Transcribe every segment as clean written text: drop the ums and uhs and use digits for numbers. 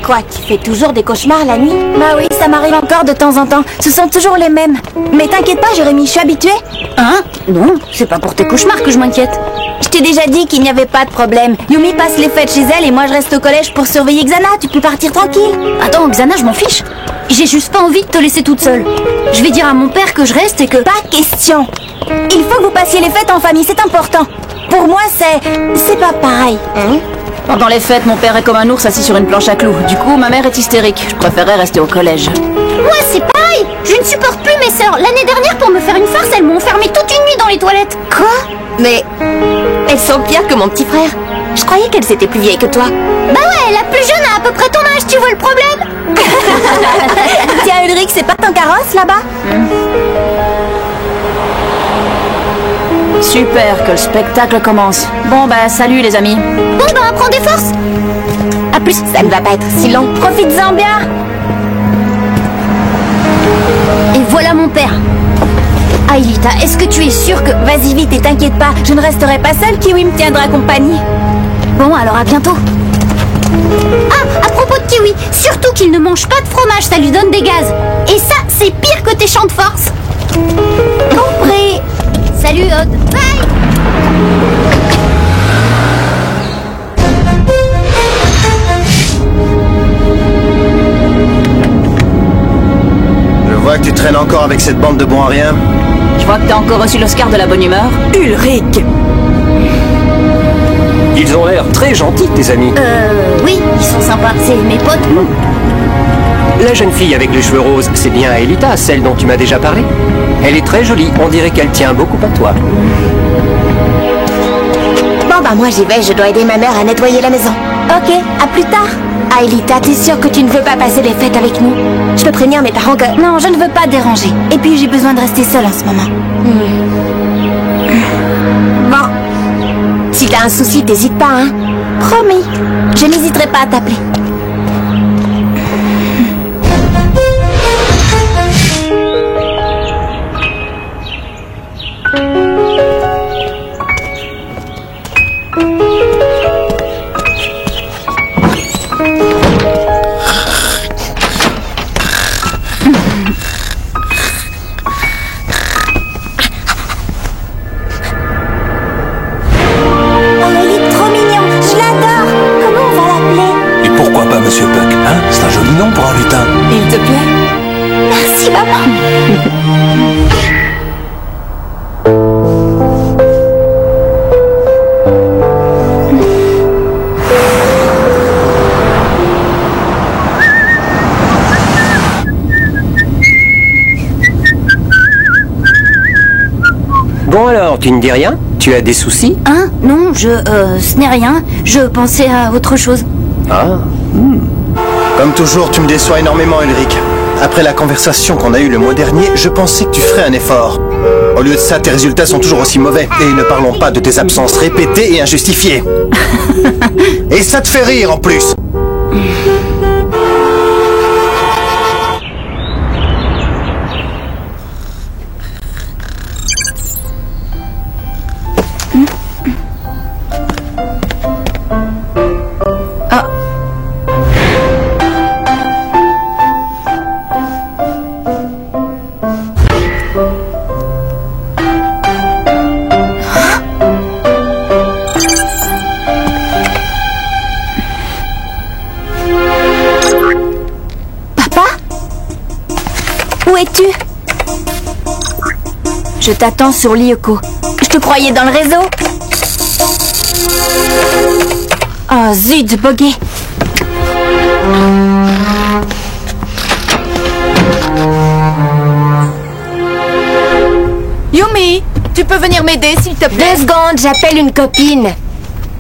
Quoi, tu fais toujours des cauchemars la nuit? Bah oui, ça m'arrive encore de temps en temps. Ce sont toujours les mêmes. Mais t'inquiète pas, Jérémy, je suis habituée. Hein? Non, c'est pas pour tes cauchemars que je m'inquiète. Je t'ai déjà dit qu'il n'y avait pas de problème. Yumi passe les fêtes chez elle et moi je reste au collège pour surveiller Xana. Tu peux partir tranquille. Attends, Xana, je m'en fiche. J'ai juste pas envie de te laisser toute seule. Je vais dire à mon père que je reste et que... Pas question. Il faut que vous passiez les fêtes en famille, c'est important. Pour moi, c'est pas pareil. Pendant les fêtes, mon père est comme un ours assis sur une planche à clous. Du coup, ma mère est hystérique. Je préférais rester au collège. Moi, c'est pareil. Je ne supporte plus mes sœurs. L'année dernière, pour me faire une farce, elles m'ont enfermée toute une nuit dans les toilettes. Quoi? Mais elles sont pires que mon petit frère. Je croyais qu'elles étaient plus vieilles que toi. Bah ouais, la plus jeune a à peu près ton âge, tu vois le problème? Tiens, Ulrich, c'est pas ton carrosse là-bas? Super, que le spectacle commence. Bon bah salut les amis. Bon bah prends des forces. À plus, ça ne va pas être si long. Profites-en bien. Et voilà mon père. Aelita, est-ce que tu es sûre que... Vas-y vite et t'inquiète pas, je ne resterai pas seule, Kiwi me tiendra compagnie. Bon alors à bientôt. Ah, à propos de Kiwi, surtout qu'il ne mange pas de fromage, ça lui donne des gaz. Et ça, c'est pire que tes chants de force. Compris. Salut Aude. Bye. Je vois que tu traînes encore avec cette bande de bons à rien. Je vois que t'as encore reçu l'Oscar de la bonne humeur. Ulrich. Ils ont l'air très gentils, tes amis. Oui, ils sont sympas, c'est mes potes. La jeune fille avec les cheveux roses, c'est bien Aelita, celle dont tu m'as déjà parlé. Elle est très jolie, on dirait qu'elle tient beaucoup à toi. Bon bah moi j'y vais, je dois aider ma mère à nettoyer la maison. Ok, à plus tard. Aelita, t'es sûre que tu ne veux pas passer les fêtes avec nous? Je peux prévenir mes parents que... Non, je ne veux pas déranger. Et puis j'ai besoin de rester seule en ce moment. Bon. Si t'as un souci, t'hésites pas, hein? Promis. Je n'hésiterai pas à t'appeler. Monsieur Puck, hein? C'est un joli nom pour un lutin. Il te plaît? Merci, maman. Bon alors, tu ne dis rien? Tu as des soucis? Hein? Non, ce n'est rien. Je pensais à autre chose. Ah. Comme toujours, tu me déçois énormément, Ulrich. Après la conversation qu'on a eue le mois dernier, je pensais que tu ferais un effort. Au lieu de ça, tes résultats sont toujours aussi mauvais. Et ne parlons pas de tes absences répétées et injustifiées. Et ça te fait rire en plus. Où es-tu? Je t'attends sur Lyoko. Je te croyais dans le réseau. Oh zut, Boguet. Yumi, tu peux venir m'aider s'il te plaît? 2 secondes, j'appelle une copine.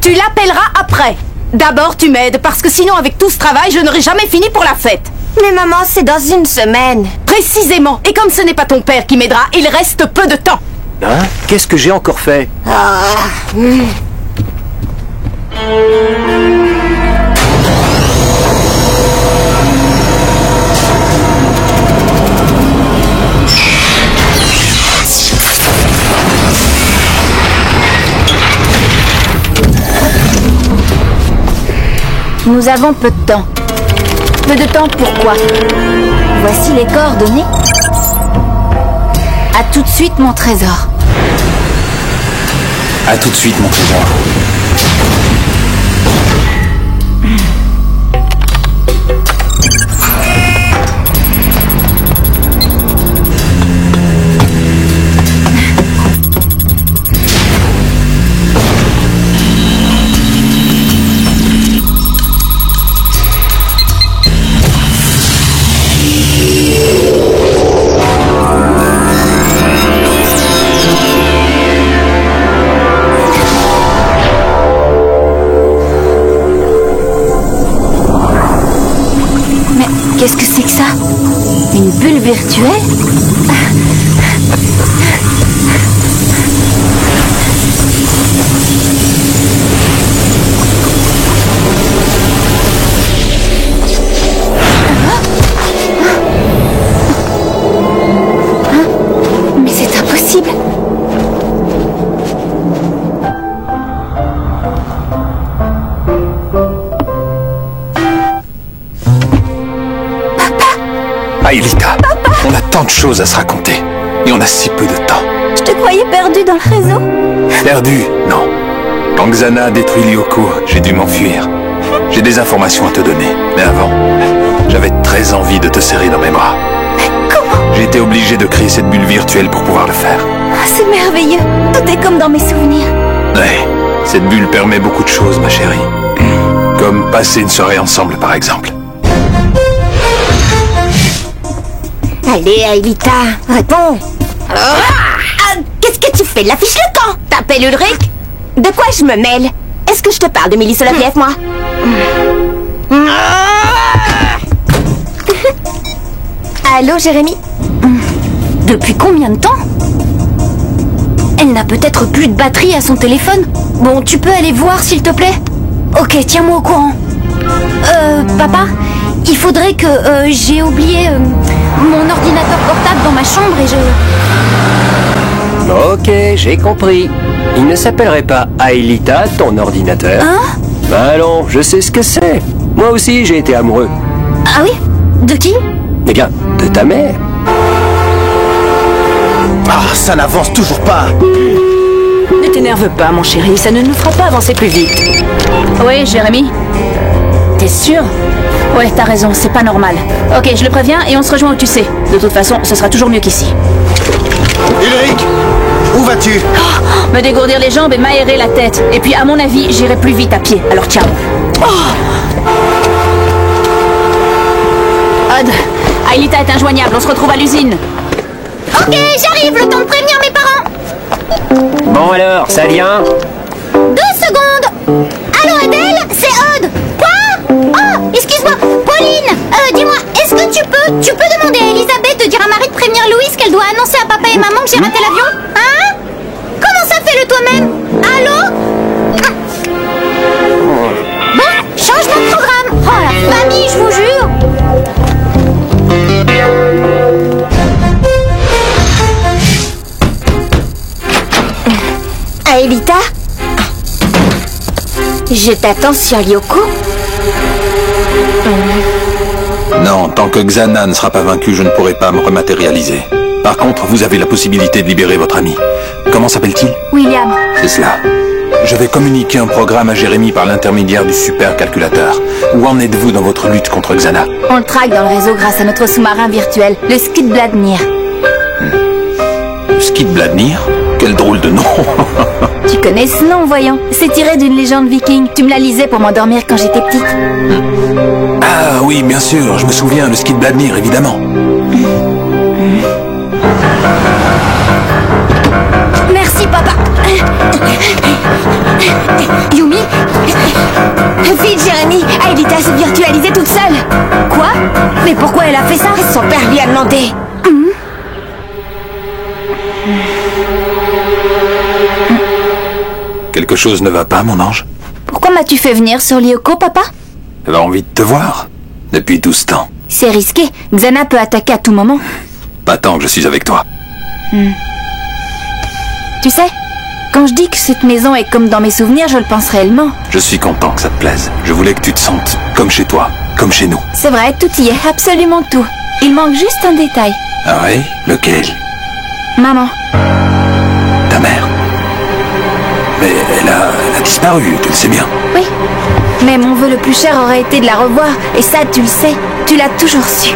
Tu l'appelleras après. D'abord tu m'aides parce que sinon avec tout ce travail je n'aurai jamais fini pour la fête. Mais maman, c'est dans 1 semaine. Précisément. Et comme ce n'est pas ton père qui m'aidera, il reste peu de temps. Hein? Qu'est-ce que j'ai encore fait? Nous avons peu de temps. Peu de temps, pourquoi? Voici les coordonnées. À tout de suite, mon trésor. À tout de suite, mon trésor. Qu'est-ce que c'est que ça? Une bulle virtuelle? Mais c'est impossible! Aelita, on a tant de choses à se raconter. Et on a si peu de temps. Je te croyais perdu dans le réseau. Perdu? Non. Quand Xana a détruit Lyoko, j'ai dû m'enfuir. J'ai des informations à te donner. Mais avant, j'avais très envie de te serrer dans mes bras. Mais comment? J'ai été obligé de créer cette bulle virtuelle pour pouvoir le faire. Ah, c'est merveilleux. Tout est comme dans mes souvenirs. Ouais, cette bulle permet beaucoup de choses, ma chérie. Comme passer une soirée ensemble, par exemple. Allez, Aelita, réponds. Qu'est-ce que tu fais? L'affiche le camp. T'appelles Ulrich? De quoi je me mêle? Est-ce que je te parle de Millie Soloviev, moi? Allô, Jérémy? Depuis combien de temps? Elle n'a peut-être plus de batterie à son téléphone. Bon, tu peux aller voir, s'il te plaît? Ok, tiens-moi au courant. Papa, il faudrait que j'ai oublié mon ordinateur portable dans ma chambre et je... Ok, j'ai compris. Il ne s'appellerait pas Aelita, ton ordinateur. Hein? Ben non, je sais ce que c'est. Moi aussi, j'ai été amoureux. Ah oui? De qui? Eh bien, de ta mère. Ah, ça n'avance toujours pas. Ne t'énerve pas, mon chéri, ça ne nous fera pas avancer plus vite. Oui, Jérémy. T'es sûr? Ouais, t'as raison, c'est pas normal. Ok, je le préviens et on se rejoint où tu sais. De toute façon, ce sera toujours mieux qu'ici. Ulrich, où vas-tu? Me dégourdir les jambes et m'aérer la tête. Et puis, à mon avis, j'irai plus vite à pied. Alors, ciao. Odd, Aelita est injoignable, on se retrouve à l'usine. Ok, j'arrive, le temps de prévenir mes parents. Bon alors, ça vient? 2 secondes. Allô, Adèle? C'est Odd. Quoi? Oh, excuse-moi. Pauline, dis-moi, est-ce que tu peux demander à Elisabeth de dire à Marie de prévenir Louise qu'elle doit annoncer à papa et maman que j'ai raté l'avion? Hein? Comment ça, fais-le toi-même? Allô? Bon, changement de programme. Oh, la famille, je vous jure. Aelita? Je t'attends sur Lyoko? Non, tant que Xana ne sera pas vaincue, je ne pourrai pas me rematérialiser. Par contre, vous avez la possibilité de libérer votre ami. Comment s'appelle-t-il? William. C'est cela. Je vais communiquer un programme à Jérémy par l'intermédiaire du supercalculateur. Où en êtes-vous dans votre lutte contre Xana? On le traque dans le réseau grâce à notre sous-marin virtuel, le Skidbladnir. Skidbladnir? Quel drôle de nom. Tu connais ce nom, voyons. C'est tiré d'une légende viking. Tu me la lisais pour m'endormir quand j'étais petite. Ah oui, bien sûr, je me souviens, le Skidbladnir, évidemment. Merci, papa. Yumi? Vite, Jérémy! Aelita s'est virtualisée toute seule! Quoi? Mais pourquoi elle a fait ça? Son père lui a demandé! Quelque chose ne va pas, mon ange? Pourquoi m'as-tu fait venir sur Lyoko, papa? J'avais envie de te voir. Depuis tout ce temps. C'est risqué. Xana peut attaquer à tout moment. Pas tant que je suis avec toi. Tu sais, Quand je dis que cette maison est comme dans mes souvenirs, je le pense réellement. Je suis content que ça te plaise. Je voulais que tu te sentes comme chez toi, comme chez nous. C'est vrai, tout y est, absolument tout. Il manque juste un détail. Ah oui? Lequel? Maman. Ta mère? Mais elle a disparu, tu le sais bien. Oui. Mais mon vœu le plus cher aurait été de la revoir. Et ça, tu le sais, tu l'as toujours su.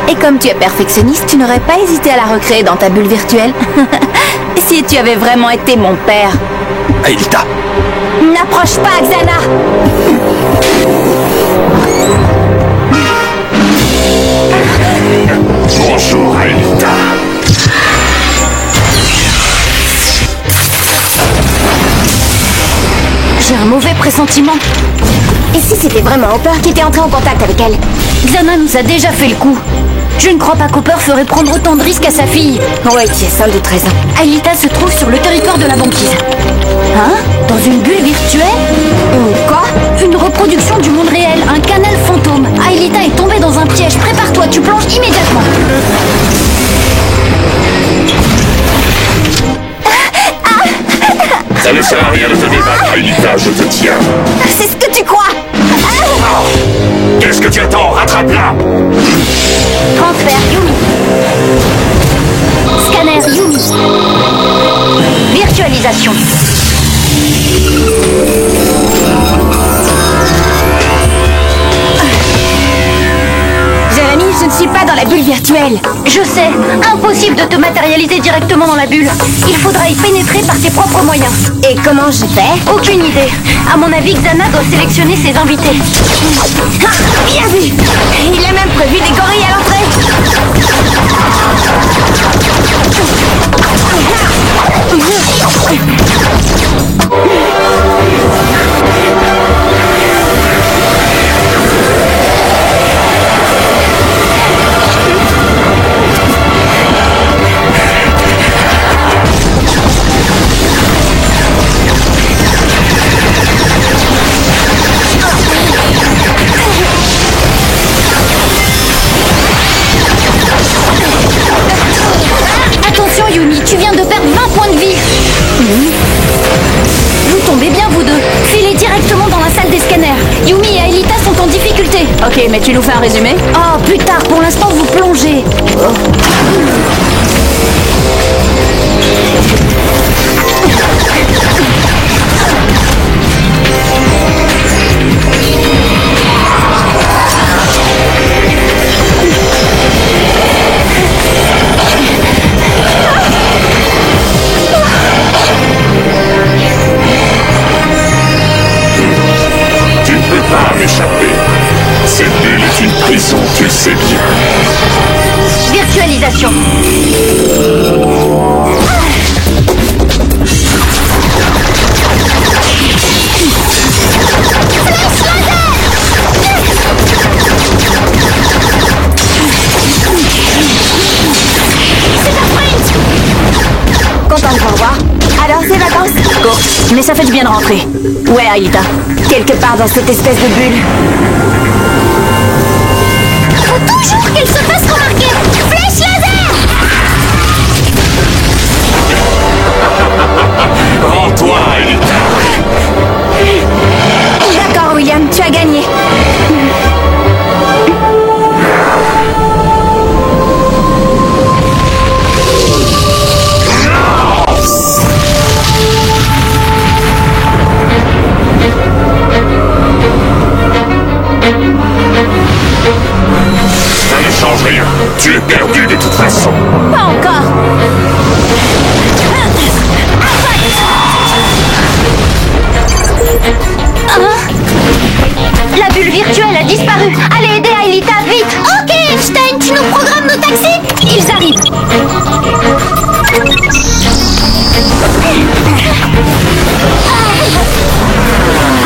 Et comme tu es perfectionniste, tu n'aurais pas hésité à la recréer dans ta bulle virtuelle. Si tu avais vraiment été mon père. Aelita! N'approche pas, Xana! Bonjour, Aelita! J'ai un mauvais pressentiment. Et si c'était vraiment Hopper qui était entré en contact avec elle? Xana nous a déjà fait le coup. Je ne crois pas qu'Hopper ferait prendre autant de risques à sa fille. Ouais, tu as sans doute raison. Aelita se trouve sur le territoire de la banquise. Hein? Dans une bulle virtuelle? Quoi? Une reproduction du monde réel, un canal fantôme. Aelita est tombée dans un piège. Prépare-toi, tu plonges immédiatement. Ça ne sert à rien de te débattre, Aelita, je te tiens. C'est ce que tu crois? Qu'est-ce que tu attends? Rattrape-la! Transfert Yumi. Scanner Yumi. Virtualisation. Jérémy, je ne suis pas dans la bulle virtuelle. Je sais, impossible de te matérialiser directement dans la bulle. Il faudra y pénétrer par tes propres moyens. Et comment je fais? Aucune idée. À mon avis, Xana doit sélectionner ses invités. Ah, bien vu. Il a même prévu des gorilles à l'entrée. Attention Yumi, tu viens de perdre 20 points de vie. Vous tombez bien vous deux. Filez directement dans la salle des scanners. Yumi et Aelita sont en difficulté. Ok, mais tu nous fais un résumé? Oh, plus tard, pour l'instant vous plongez. Tu ne peux pas m'échapper. Cette bulle est une prison, tu le sais bien. Virtualisation. Content de vous revoir. Alors, c'est vacances? Courte, mais ça fait du bien de rentrer. Ouais, Aelita. Quelque part dans cette espèce de bulle. Faut toujours qu'elle se fasse remarquer. Flèche laser! Rends-toi, Aelita! D'accord, William, tu as gagné. Ça ne change rien. Tu es perdu de toute façon. Pas encore. La bulle virtuelle a disparu. Allez aider Aelita, vite. Ok, Einstein, tu nous programmes nos taxis? Ils arrivent.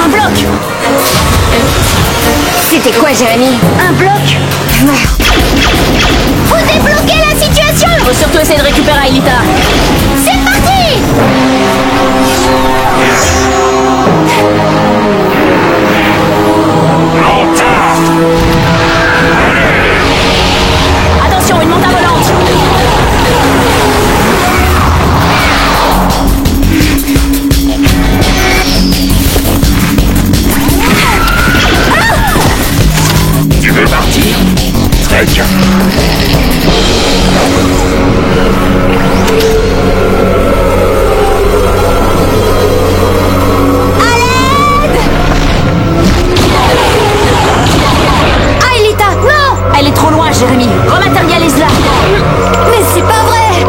Un bloc. C'était quoi, Jérémy? Un bloc. Faut débloquer la situation! Faut surtout essayer de récupérer Aelita. C'est parti! Attention, une montagne volante. Greg. Aelita, non! Elle est trop loin, Jérémy. Rematérialise-la. Mais c'est pas vrai!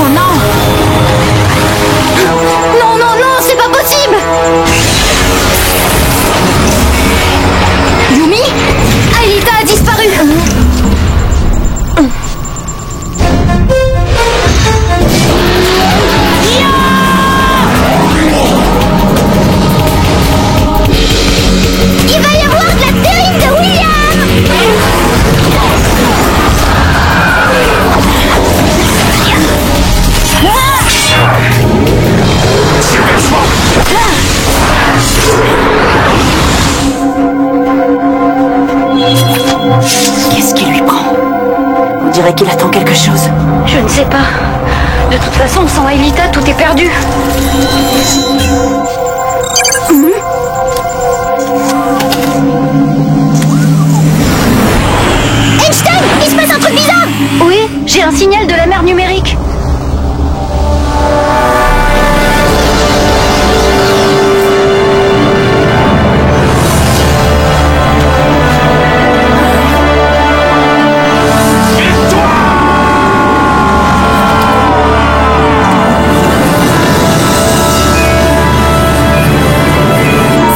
Oh non! Non, non, non, c'est pas possible! Yumi? Aelita a disparu! Il va y avoir de la terrine de William! Qu'est-ce qui lui prend? On dirait qu'il attend quelque chose. Je ne sais pas. De toute façon, sans Aelita, tout est perdu. Einstein, il se passe un truc bizarre! Oui, j'ai un signal de la mer numérique.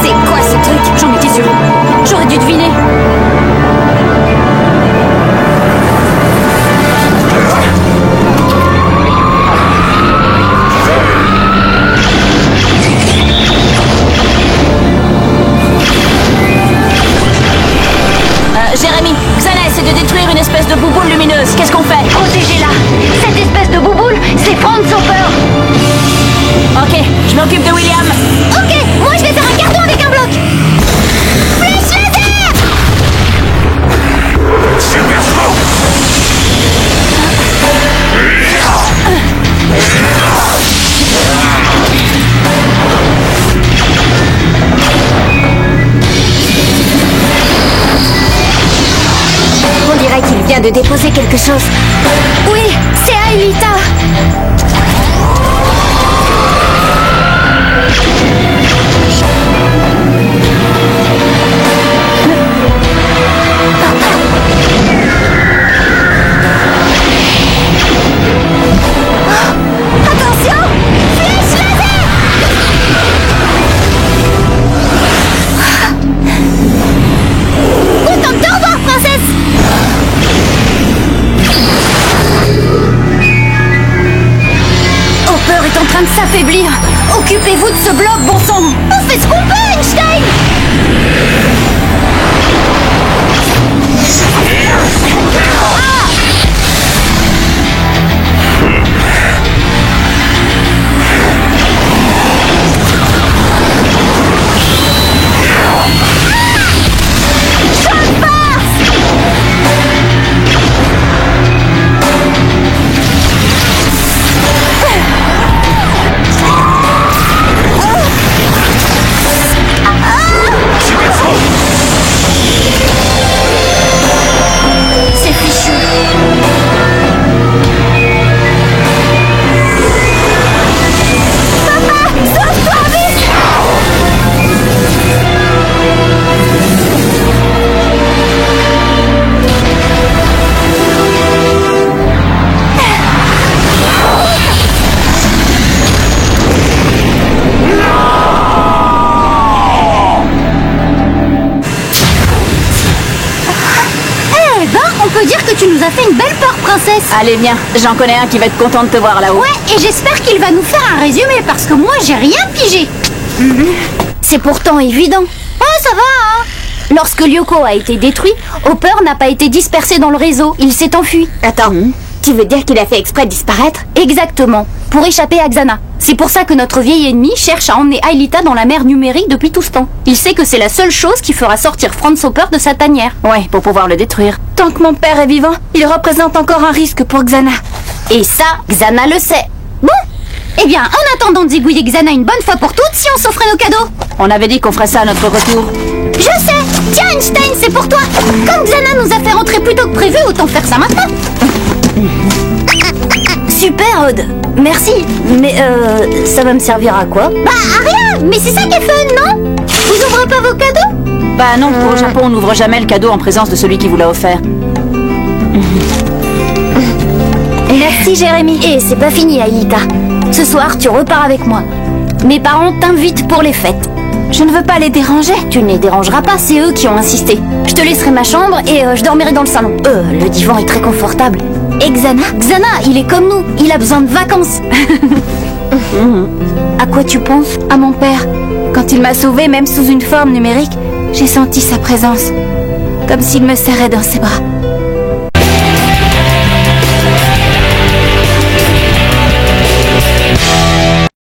C'est quoi ce truc? J'en étais sûre. J'aurais dû deviner. Jérémy, Xana essaie de détruire une espèce de bouboule lumineuse. Qu'est-ce qu'on fait? Protégez-la. Cette espèce de bouboule, c'est Franz Hopper. Ok, je m'occupe de William. Ok, moi je vais faire un carton avec un bloc! Flèche laser! On dirait qu'il vient de déposer quelque chose. Oui, c'est Aelita. Attention! Flèche laser! Content de te revoir, princesse! Hopper est en train de s'affaiblir. Occupez-vous de ce bloc, bon sang. On fait ce qu'on peut, Einstein! C'est fichu. Sauve-toi vite! Eh ben, on peut dire que tu nous as fait une belle peur, princesse. Allez, viens, j'en connais un qui va être content de te voir là-haut. Ouais, et j'espère qu'il va nous faire un résumé parce que moi, j'ai rien pigé. C'est pourtant évident. Oh, ça va, hein? Lorsque Lyoko a été détruit, Hopper n'a pas été dispersé dans le réseau, il s'est enfui. Attends, tu veux dire qu'il a fait exprès de disparaître? Exactement, pour échapper à Xana. C'est pour ça que notre vieil ennemi cherche à emmener Aelita dans la mer numérique depuis tout ce temps. Il sait que c'est la seule chose qui fera sortir Franz Hopper de sa tanière. Ouais, pour pouvoir le détruire. Tant que mon père est vivant, il représente encore un risque pour Xana. Et ça, Xana le sait. Bon, Eh bien, en attendant de zigouiller Xana une bonne fois pour toutes, si on s'offrait nos cadeaux. On avait dit qu'on ferait ça à notre retour. Je sais. Tiens, Einstein, c'est pour toi. Comme Xana nous a fait rentrer plus tôt que prévu, autant faire ça maintenant. Super, Aude. Merci. Mais ça va me servir à quoi? Bah, à rien. Mais c'est ça qui est fun, non? Vous ouvrez pas vos cadeaux? Bah non, au Japon, on n'ouvre jamais le cadeau en présence de celui qui vous l'a offert. Merci, Jérémy. Et c'est pas fini, Aïlita. Ce soir, tu repars avec moi. Mes parents t'invitent pour les fêtes. Je ne veux pas les déranger. Tu ne les dérangeras pas, c'est eux qui ont insisté. Je te laisserai ma chambre et je dormirai dans le salon. Le divan est très confortable. Et Xana, il est comme nous. Il a besoin de vacances. À quoi tu penses? À mon père. Quand il m'a sauvée, même sous une forme numérique, j'ai senti sa présence. Comme s'il me serrait dans ses bras.